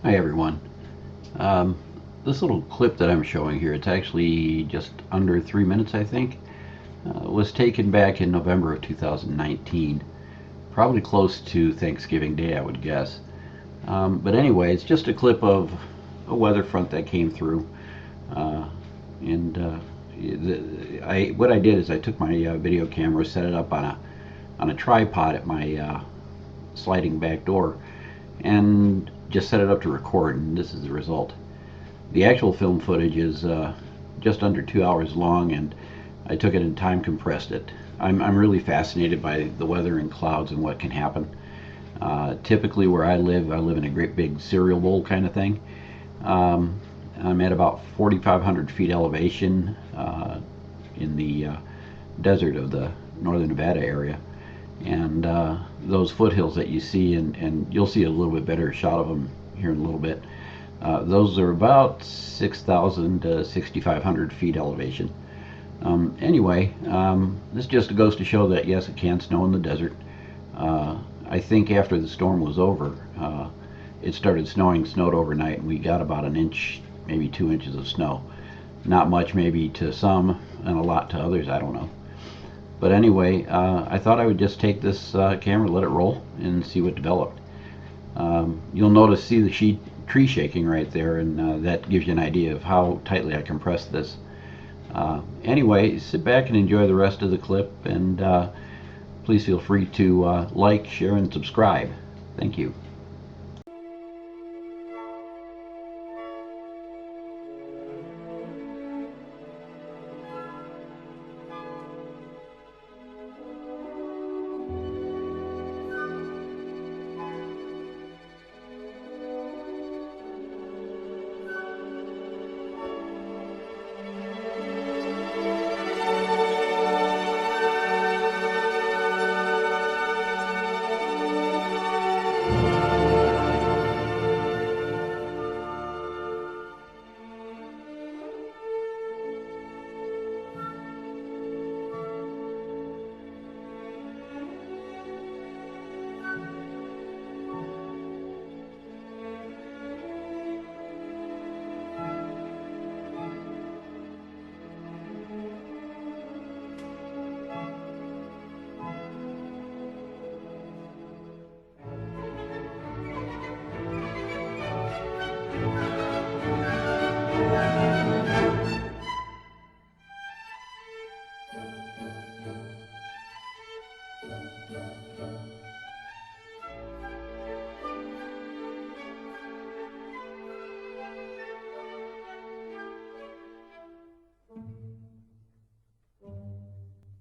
Hi everyone. Um, this little clip that I'm showing here, it's actually just under 3 minutes I think, was taken back in November of 2019, probably close to Thanksgiving Day I would guess. But anyway, it's just a clip of a weather front that came through. Uh, and what I did is I took my video camera, set it up on a tripod at my sliding back door, and just set it up to record, and this is the result. The actual film footage is just under 2 hours long, and I took it and time compressed it. I'm really fascinated by the weather and clouds and what can happen. Typically, where I live in a great big cereal bowl kind of thing. Um, I'm at about 4,500 feet elevation in the desert of the northern Nevada area. And those foothills that you see, and you'll see a little bit better shot of them here in a little bit. Those are about 6,000 to 6,500 feet elevation. Anyway, this just goes to show that yes, it can snow in the desert. I think after the storm was over, it started snowed overnight, and we got about an inch, maybe 2 inches of snow. Not much, maybe to some, and a lot to others, I don't know. But anyway, I thought I would just take this camera, let it roll, and see what developed. You'll see the tree shaking right there, and that gives you an idea of how tightly I compressed this. Anyway, sit back and enjoy the rest of the clip, and please feel free to like, share, and subscribe. Thank you.